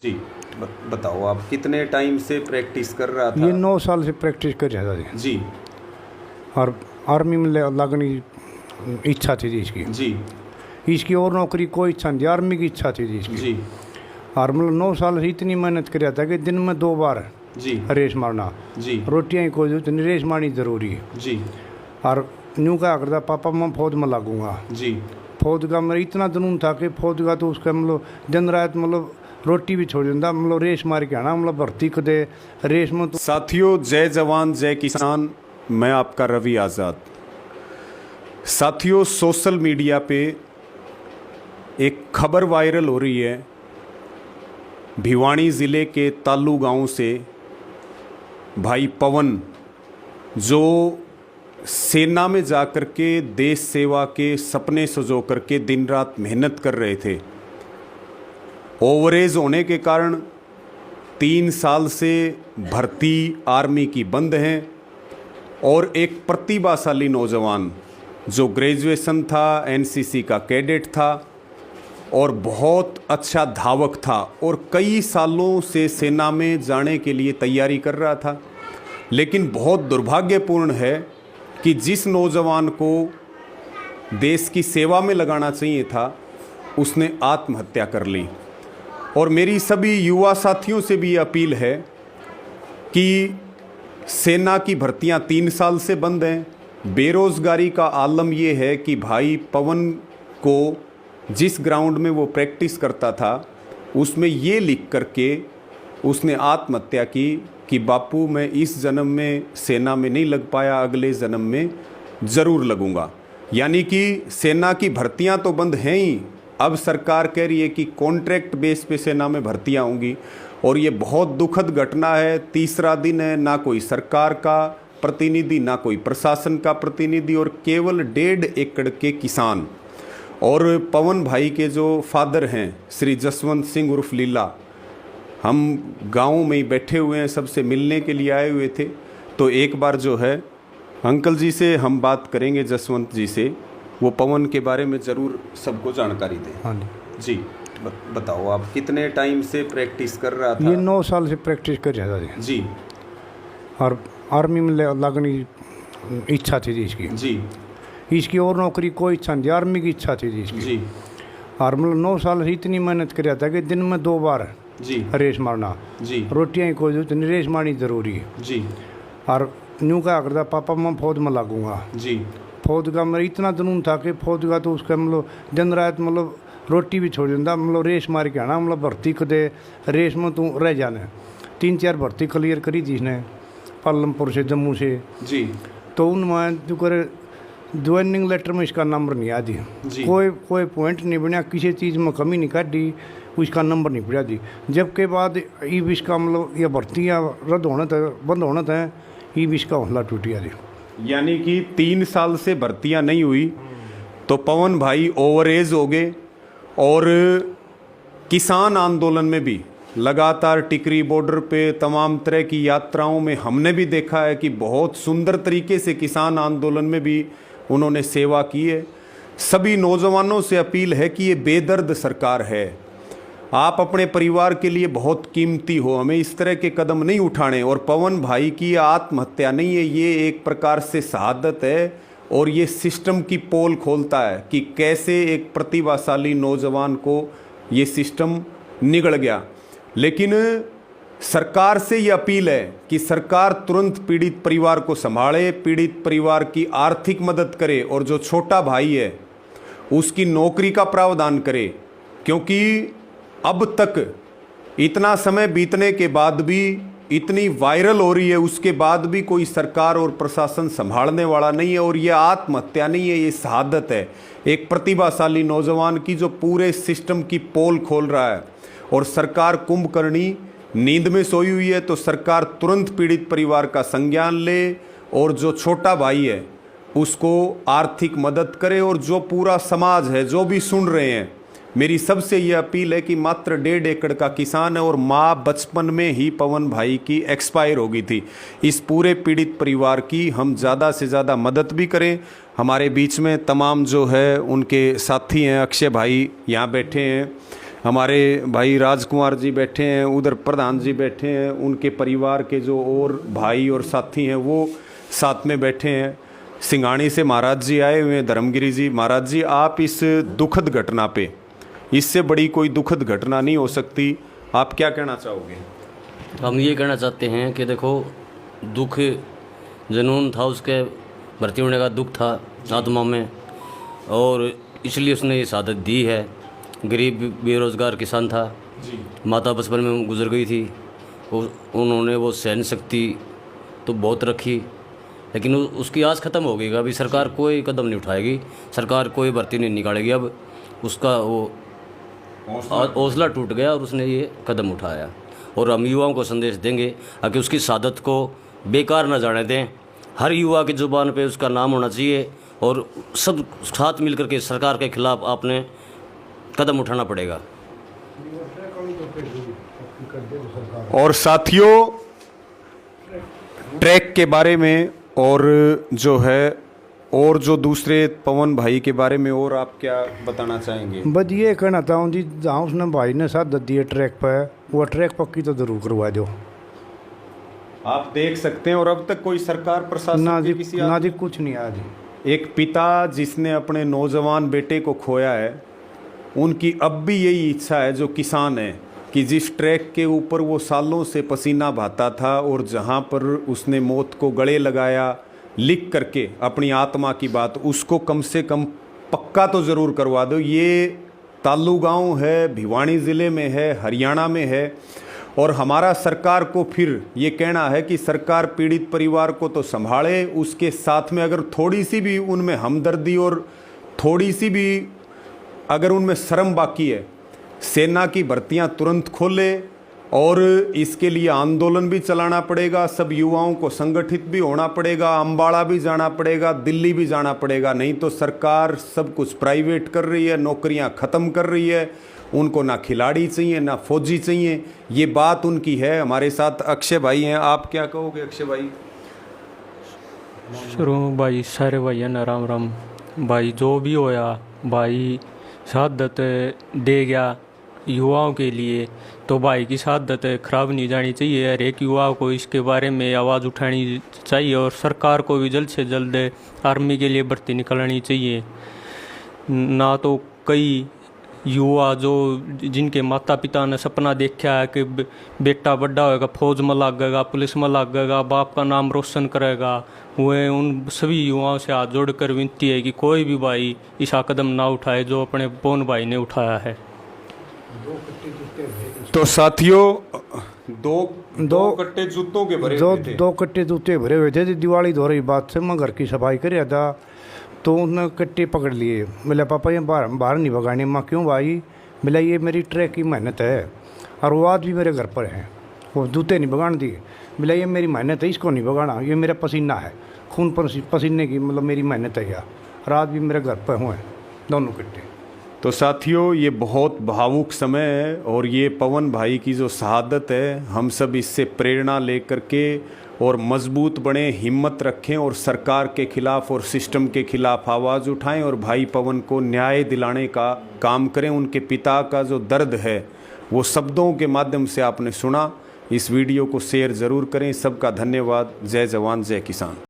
जी। बताओ, आप कितने टाइम से प्रैक्टिस कर रहा था? ये 9 साल से प्रैक्टिस कर रहा था जी। जी और आर्मी में लगने की इच्छा थी जी इसकी। जी इसकी और नौकरी कोई इच्छा नहीं थी, आर्मी की इच्छा थी जी इसकी। जी और मतलब 9 साल से इतनी मेहनत कर रहा था कि दिन में 2 बार जी रेस मारना। जी रोटियाँ ही कोई जरूरत नहीं, रेस मारनी ज़रूरी है। जी और यूँ क्या करता, पापा मैं फौज में लागूंगा। जी फौज का मेरा इतना जुनून था कि फौज का तो उसका मतलब दिन रात मतलब रोटी भी छोड़ देता, मतलब रेस मार के आना, मतलब भर्ती को दे रेस में तो। साथियों, जय जवान जय किसान। मैं आपका रवि आज़ाद। साथियों, सोशल मीडिया पे एक खबर वायरल हो रही है। भिवानी ज़िले के तालू गांव से भाई पवन, जो सेना में जाकर के देश सेवा के सपने सजो करके दिन रात मेहनत कर रहे थे, ओवरेज होने के कारण 3 साल से भर्ती आर्मी की बंद है। और एक प्रतिभाशाली नौजवान जो ग्रेजुएशन था, एनसीसी का कैडेट था और बहुत अच्छा धावक था और कई सालों से सेना में जाने के लिए तैयारी कर रहा था। लेकिन बहुत दुर्भाग्यपूर्ण है कि जिस नौजवान को देश की सेवा में लगाना चाहिए था, उसने आत्महत्या कर ली। और मेरी सभी युवा साथियों से भी अपील है कि सेना की भर्तियां 3 साल से बंद हैं। बेरोज़गारी का आलम ये है कि भाई पवन को जिस ग्राउंड में वो प्रैक्टिस करता था, उसमें ये लिख करके उसने आत्महत्या की कि बापू, मैं इस जन्म में सेना में नहीं लग पाया, अगले जन्म में ज़रूर लगूंगा। यानी कि सेना की भर्तियां तो बंद हैं ही, अब सरकार कह रही है कि कॉन्ट्रैक्ट बेस पे सेना में भर्तियां होंगी। और ये बहुत दुखद घटना है। तीसरा दिन है, ना कोई सरकार का प्रतिनिधि, ना कोई प्रशासन का प्रतिनिधि, और केवल 1.5 एकड़ के किसान। और पवन भाई के जो फादर हैं श्री जसवंत सिंह उर्फ लीला, हम गाँव में ही बैठे हुए हैं, सबसे मिलने के लिए आए हुए थे। तो एक बार जो है अंकल जी से हम बात करेंगे, जसवंत जी से, वो पवन के बारे में ज़रूर सबको जानकारी दें। हाँ जी। जी बताओ, आप कितने टाइम से प्रैक्टिस कर रहा था? ये 9 साल से प्रैक्टिस कर रहा था जी। जी और आर्मी में लगने की इच्छा थी जी इसकी। जी इसकी और नौकरी कोई इच्छा नहीं थी, आर्मी की इच्छा थी जी इसकी। जी और मतलब 9 साल से इतनी मेहनत कर रहा था कि दिन में 2 बार जी रेस मारना। जी रोटियाँ ही कोई जरूरत नहीं, रेस मारनी ज़रूरी है। जी और यूँ क्या करता, पापा मैं फौज में लागूंगा। जी फौज का मेरा इतना जुनून था कि फौज का तो उसका मतलब दिन रात मतलब रोटी भी छोड़ देता, मतलब रेस मार के आना, मतलब भर्ती को दे रेस में तू रह जाना। 3-4 भर्ती क्लियर करी थी इसने, पालमपुर से, जम्मू से। जी तो उनमें जो करे ज्वाइनिंग लेटर में इसका नंबर नहीं आ दी, जी। कोई पॉइंट नहीं बना, किसी चीज़ में कमी नहीं काटी, उसका नंबर नहीं पड़ा दी। जबकि बाद ई विश का मतलब ये भर्तियाँ रद्द होना था, बंद होना था, ई विश का हौसला टूट गया जी। यानी कि 3 साल से भर्तियां नहीं हुई तो पवन भाई ओवरेज हो गए। और किसान आंदोलन में भी लगातार टिकरी बॉर्डर पे तमाम तरह की यात्राओं में हमने भी देखा है कि बहुत सुंदर तरीके से किसान आंदोलन में भी उन्होंने सेवा की है। सभी नौजवानों से अपील है कि ये बेदर्द सरकार है, आप अपने परिवार के लिए बहुत कीमती हो, हमें इस तरह के कदम नहीं उठाने। और पवन भाई की आत्महत्या नहीं है, ये एक प्रकार से शहादत है और ये सिस्टम की पोल खोलता है कि कैसे एक प्रतिभाशाली नौजवान को ये सिस्टम निगल गया। लेकिन सरकार से ये अपील है कि सरकार तुरंत पीड़ित परिवार को संभाले, पीड़ित परिवार की आर्थिक मदद करे और जो छोटा भाई है उसकी नौकरी का प्रावधान करे। क्योंकि अब तक इतना समय बीतने के बाद भी, इतनी वायरल हो रही है, उसके बाद भी कोई सरकार और प्रशासन संभालने वाला नहीं है। और ये आत्महत्या नहीं है, ये शहादत है एक प्रतिभाशाली नौजवान की जो पूरे सिस्टम की पोल खोल रहा है। और सरकार कुंभकर्णी नींद में सोई हुई है, तो सरकार तुरंत पीड़ित परिवार का संज्ञान ले और जो छोटा भाई है उसको आर्थिक मदद करे। और जो पूरा समाज है, जो भी सुन रहे हैं, मेरी सबसे ये अपील है कि मात्र 1.5 एकड़ का किसान है और माँ बचपन में ही पवन भाई की एक्सपायर हो गई थी। इस पूरे पीड़ित परिवार की हम ज़्यादा से ज़्यादा मदद भी करें। हमारे बीच में तमाम जो है उनके साथी हैं, अक्षय भाई यहाँ बैठे हैं, हमारे भाई राजकुमार जी बैठे हैं, उधर प्रधान जी बैठे हैं, उनके परिवार के जो और भाई और साथी हैं वो साथ में बैठे हैं। सिंगाणी से महाराज जी आए हुए हैं, धर्मगिरी जी। महाराज जी, आप इस दुखद घटना पे, इससे बड़ी कोई दुखद घटना नहीं हो सकती, आप क्या कहना चाहोगे? हम ये कहना चाहते हैं कि देखो, दुख जुनून था उसके, भर्ती होने का दुख था आत्मा में, और इसलिए उसने ये शहादत दी है। गरीब बेरोज़गार किसान था, माता बचपन में गुजर गई थी, उन्होंने वो सहन शक्ति तो बहुत रखी, लेकिन उसकी आस ख़त्म हो गई। अभी सरकार कोई कदम नहीं उठाएगी, सरकार कोई भर्ती नहीं निकालेगी। अब उसका वो हौसला टूट गया और उसने ये कदम उठाया। और हम युवाओं को संदेश देंगे कि उसकी शहादत को बेकार न जाने दें। हर युवा की ज़ुबान पे उसका नाम होना चाहिए, और सब साथ मिलकर के सरकार के खिलाफ आपने कदम उठाना पड़ेगा। और साथियों, ट्रैक के बारे में और जो है, और जो दूसरे पवन भाई के बारे में और आप क्या बताना चाहेंगे? बस ये कहना चाहूँ जी, जहाँ उसने भाई ने साथ दी है ट्रैक पर, वो ट्रैक पक्की तो जरूर करवा दो। आप देख सकते हैं, और अब तक कोई सरकार प्रशासन ना जी, के किसी ना जी, कुछ नहीं आया जी। एक पिता जिसने अपने नौजवान बेटे को खोया है, उनकी अब भी यही इच्छा है, जो किसान है, कि जिस ट्रैक के ऊपर वो सालों से पसीना बहाता था और जहाँ पर उसने मौत को गले लगाया लिख करके अपनी आत्मा की बात, उसको कम से कम पक्का तो ज़रूर करवा दो। ये तालू गांव है, भिवानी ज़िले में है, हरियाणा में है। और हमारा सरकार को फिर ये कहना है कि सरकार पीड़ित परिवार को तो संभाले, उसके साथ में अगर थोड़ी सी भी उनमें हमदर्दी और थोड़ी सी भी अगर उनमें शर्म बाकी है, सेना की भर्तियां तुरंत खोले, और इसके लिए आंदोलन भी चलाना पड़ेगा। सब युवाओं को संगठित भी होना पड़ेगा, अम्बाड़ा भी जाना पड़ेगा, दिल्ली भी जाना पड़ेगा। नहीं तो सरकार सब कुछ प्राइवेट कर रही है, नौकरियां ख़त्म कर रही है, उनको ना खिलाड़ी चाहिए ना फौजी चाहिए। ये बात उनकी है। हमारे साथ अक्षय भाई हैं, आप क्या कहोगे अक्षय भाई? शुरू भाई, सारे भाई ना राम राम भाई। जो भी होया भाई शहादत दे गया युवाओं के लिए, तो भाई की शहादत खराब नहीं जानी चाहिए। हर एक युवा को इसके बारे में आवाज़ उठानी चाहिए, और सरकार को भी जल्द से जल्द आर्मी के लिए भर्ती निकालनी चाहिए। ना तो कई युवा जो जिनके माता पिता ने सपना देखा है कि बेटा बड़ा होएगा, फौज में लागेगा, पुलिस में लागेगा, बाप का नाम रोशन करेगा, वह उन सभी युवाओं से हाथ जोड़कर विनती है कि कोई भी भाई ऐसा कदम ना उठाए जो अपने पवन भाई ने उठाया है। तो साथियों, दो कट्टे जूतों के भरे हुए थे। 2 कट्टे जूते भरे हुए थे। दिवाली दो रही बात से, मैं घर की सफाई कर रहा था, तो उन्होंने कट्टे पकड़ लिए। बोला पापा ये बाहर नहीं भगाने। माँ क्यों भाई? बोला ये मेरी ट्रैक की मेहनत है, और वो आज भी मेरे घर पर है, वो जूते नहीं भगान दिए। बोला ये मेरी मेहनत है, इसको नहीं भगाना, ये मेरा पसीना है, खून पसीने की मतलब मेरी मेहनत है यार, और आज भी मेरे घर पर हुए दोनों कट्टे। तो साथियों, ये बहुत भावुक समय है, और ये पवन भाई की जो शहादत है, हम सब इससे प्रेरणा लेकर के और मजबूत बने, हिम्मत रखें, और सरकार के खिलाफ और सिस्टम के खिलाफ आवाज़ उठाएं, और भाई पवन को न्याय दिलाने का काम करें। उनके पिता का जो दर्द है वो शब्दों के माध्यम से आपने सुना। इस वीडियो को शेयर ज़रूर करें। सबका धन्यवाद। जय जवान जय किसान।